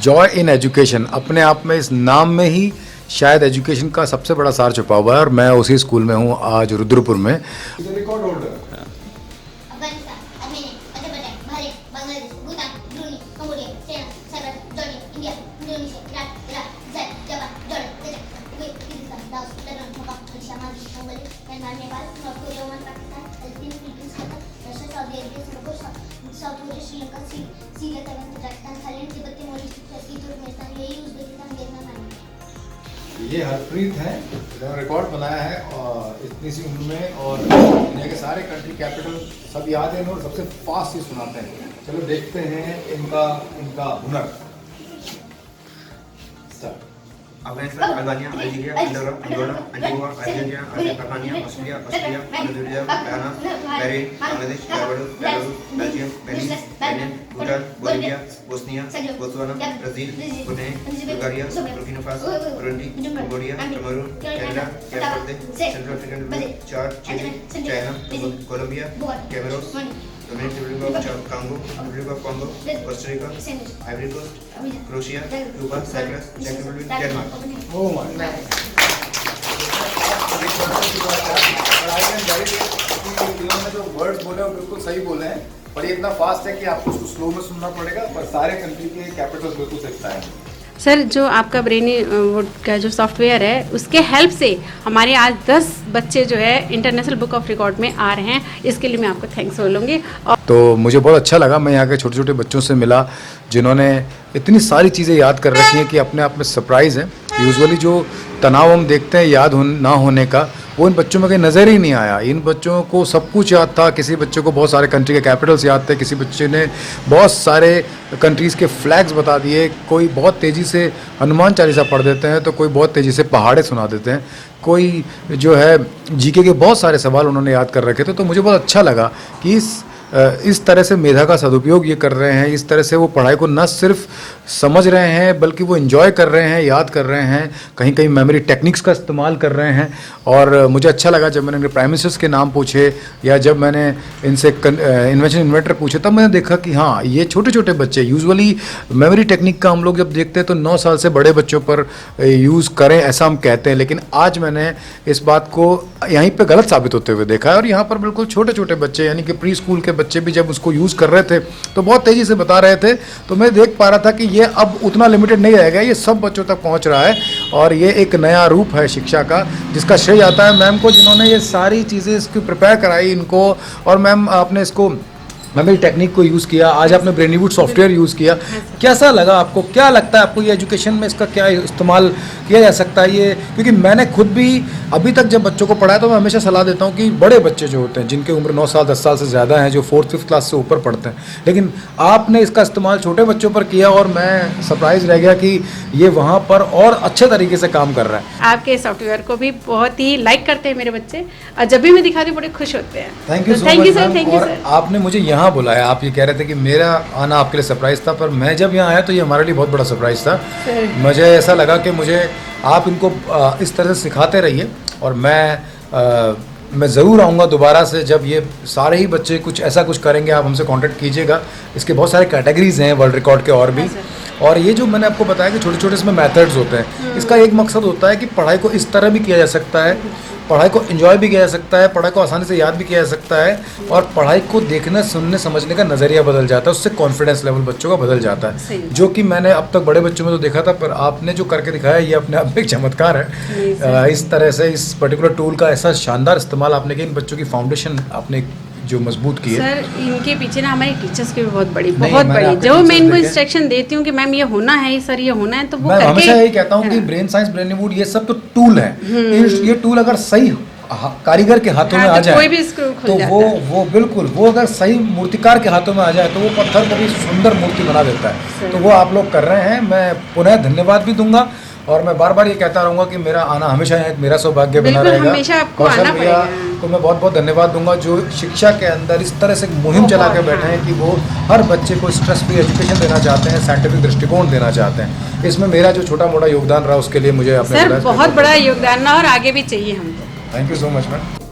Joy in education, अपने आप में इस नाम में ही शायद एजुकेशन का सबसे बड़ा सार छुपा हुआ है। और मैं उसी स्कूल में हूँ आज रुद्रपुर में। Record holder Afghanistan, Armenia, Azerbaijan, Bahrain, Bangladesh, Bhutan, Brunei, Cambodia, China, Cyprus, Jordan, India, Indonesia, Iraq, Israel, Japan, Jordan, Kazakhstan, Kuwait, Kyrgyzstan, Laos, Lebanon, Mecca, Malaysia, Maldives, Mongolia, Myanmar, Nepal, North Korea, Oman, Pakistan, Philippines, Qatar, Russia, Saudi Arabia, Singapore, South Korea, Sri Lanka, Syria, Taiwan, Kazakhstan, Thailand, Tibet, Mauritius, Turkey, Turkmenistan, UAE, Uzbekistan, Vietnam, Myanmar. ये हरप्रीत है, इन्होंने record बनाया है और इतनी सी उम्र में, और दुनिया के सारे कंट्री कैपिटल सब याद है और सबसे फास्ट ही सुनाते हैं। चलो देखते हैं इनका हुनर। Afghanistan, Albania, Algeria, Andorra, Antigua, Argentina, अरकानिया, Austria, Indonesia, Guyana, Bahrain, Bangladesh, Barbados, Belarus, Belgium, Benin, Benin, Bhutan, Bolivia, Bosnia, Botswana, Brazil, Brunei, Bulgaria, Burkina Faso, Burundi, Cambodia, Cameroon, Canada, Cape Verde, Central African Republic, Chad, Chile, China, Colombia, Comoros, Dominican Republic of Congo, Republic of Congo, Costa Rica, Ivory Coast, Croatia, Cuba, Cyprus, चेक Republic, Denmark. Oh my इन्होंने जो words बोले वो बिल्कुल सही बोले हैं, पर ये इतना फास्ट है कि आपको उसको स्लो में सुनना पड़ेगा, पर सारे कंट्री के कैपिटल्स बिल्कुल सकता है। सर, जो आपका ब्रेनी वो का जो सॉफ्टवेयर है उसके हेल्प से हमारे आज 10 बच्चे जो है इंटरनेशनल बुक ऑफ रिकॉर्ड में आ रहे हैं। इसके लिए मैं आपको थैंक्स बोलूँगी। और तो मुझे बहुत अच्छा लगा, मैं यहाँ के छोटे छोटे बच्चों से मिला जिन्होंने इतनी सारी चीज़ें याद कर रखी हैं कि अपने आप में सरप्राइज़ है। यूजुअली जो तनाव हम देखते हैं याद ना होने का, वो इन बच्चों में कहीं नज़र ही नहीं आया। इन बच्चों को सब कुछ याद था। किसी बच्चे को बहुत सारे कंट्री के कैपिटल्स याद थे, किसी बच्चे ने बहुत सारे कंट्रीज़ के फ्लैग्स बता दिए, कोई बहुत तेज़ी से हनुमान चालीसा पढ़ देते हैं, तो कोई बहुत तेज़ी से पहाड़े सुना देते हैं, कोई जो है जीके के बहुत सारे सवाल उन्होंने याद कर रखे थे। तो मुझे बहुत अच्छा लगा कि इस तरह से मेधा का सदुपयोग ये कर रहे हैं, इस तरह से वो पढ़ाई को न सिर्फ समझ रहे हैं बल्कि वो एंजॉय कर रहे हैं, याद कर रहे हैं, कहीं कहीं मेमोरी टेक्निक्स का इस्तेमाल कर रहे हैं। और मुझे अच्छा लगा जब मैंने प्राइम मिनिस्टर्स के नाम पूछे या जब मैंने इनसे इन्वेंशन इन्वेंटर पूछे, तब मैंने देखा कि हाँ, ये छोटे छोटे बच्चे यूजुअली मेमोरी टेक्निक का हम लोग जब देखते हैं तो 9 साल से बड़े बच्चों पर यूज़ करें ऐसा हम कहते हैं, लेकिन आज मैंने इस बात को यहीं पे गलत साबित होते हुए देखा है। और यहाँ पर बिल्कुल छोटे छोटे बच्चे यानी कि प्री स्कूल के बच्चे भी जब उसको यूज़ कर रहे थे तो बहुत तेज़ी से बता रहे थे। तो मैं देख पा रहा था कि ये अब उतना लिमिटेड नहीं रहेगा, ये सब बच्चों तक पहुँच रहा है और ये एक नया रूप है शिक्षा का, जिसका श्रेय जाता है मैम को जिन्होंने ये सारी चीज़ें इसकी प्रिपेयर कराई इनको। और मैम आपने इसको मेमोरी टेक्निक को यूज़ किया, आज आपने ब्रेनीवुड सॉफ्टवेयर यूज़ किया, कैसा लगा आपको? क्या लगता है आपको ये एजुकेशन में इसका क्या इस्तेमाल किया जा सकता है? ये क्योंकि मैंने खुद भी अभी तक जब बच्चों को पढ़ाया तो मैं हमेशा सलाह देता हूँ कि बड़े बच्चे जो होते हैं जिनकी उम्र 9 साल 10 साल से ज़्यादा हैं, जो 4th-5th क्लास से ऊपर पढ़ते हैं, लेकिन आपने इसका इस्तेमाल छोटे बच्चों पर किया और मैं सरप्राइज रह गया कि ये वहाँ पर और अच्छे तरीके से काम कर रहा है। आपके सॉफ्टवेयर को भी बहुत ही लाइक करते हैं मेरे बच्चे, और जब भी मैं दिखाती हूँ बड़े खुश होते हैं। Thank you so thank you much sir, ma'am. Thank you और सर। आपने मुझे यहाँ बुलाया, आप ये कह रहे थे कि मेरा आना आपके लिए सरप्राइज था, पर मैं जब यहाँ आया तो ये हमारे लिए बहुत बड़ा सरप्राइज था। मुझे ऐसा लगा कि मुझे आप इनको इस तरह से सिखाते रहिए और मैं ज़रूर आऊँगा दोबारा से जब ये सारे ही बच्चे कुछ ऐसा कुछ करेंगे। आप हमसे कांटेक्ट कीजिएगा। इसके बहुत सारे कैटेगरीज हैं वर्ल्ड रिकॉर्ड के और भी। और ये जो मैंने आपको बताया कि छोटे छोटे इसमें मेथड्स होते हैं, इसका एक मकसद होता है कि पढ़ाई को इस तरह भी किया जा सकता है, पढ़ाई को एंजॉय भी किया जा सकता है, पढ़ाई को आसानी से याद भी किया जा सकता है, और पढ़ाई को देखने सुनने समझने का नज़रिया बदल जाता है, उससे कॉन्फिडेंस लेवल बच्चों का बदल जाता है, जो कि मैंने अब तक बड़े बच्चों में तो देखा था, पर आपने जो करके दिखाया ये अपने आप में एक चमत्कार है। इस तरह से इस पर्टिकुलर टूल का ऐसा शानदार इस्तेमाल आपने किया, इन बच्चों की फाउंडेशन आपने जो मजबूत की है। सर, इनके पीछे ना हमारे टीचर्स की भी बहुत बड़ी जो मैं इनको इंस्ट्रक्शन देती हूँ कि मैम ये होना है सर, ये होना है, तो वो मैं करके हमेशा यही कहता हूँ कि ब्रेन साइंस, ब्रेनीवुड ये सब तो टूल है। ये टूल अगर सही कारीगर के हाथों में आ जाए कोई भी स्क्रू खुल तो जाता वो बिल्कुल, वो अगर सही मूर्तिकार के हाथों में आ जाए तो वो पत्थर को भी सुंदर मूर्ति बना देता है। तो वो आप लोग कर रहे हैं। मैं पुनः धन्यवाद भी दूंगा और मैं बार बार ये कहता रहूँगा कि मेरा आना हमेशा यहाँ मेरा सौभाग्य बना रहेगा। हमेशा आपको आना पड़ेगा। तो मैं बहुत बहुत धन्यवाद दूंगा जो शिक्षा के अंदर इस तरह से मुहिम चला के बैठे हैं कि वो हर बच्चे को स्ट्रेस फ्री एजुकेशन देना चाहते हैं, साइंटिफिक दृष्टिकोण देना चाहते हैं। इसमें मेरा जो छोटा मोटा योगदान रहा उसके लिए मुझे अपने सर बहुत बड़ा योगदान रहा और आगे भी चाहिए हमको। Thank you so much ma'am.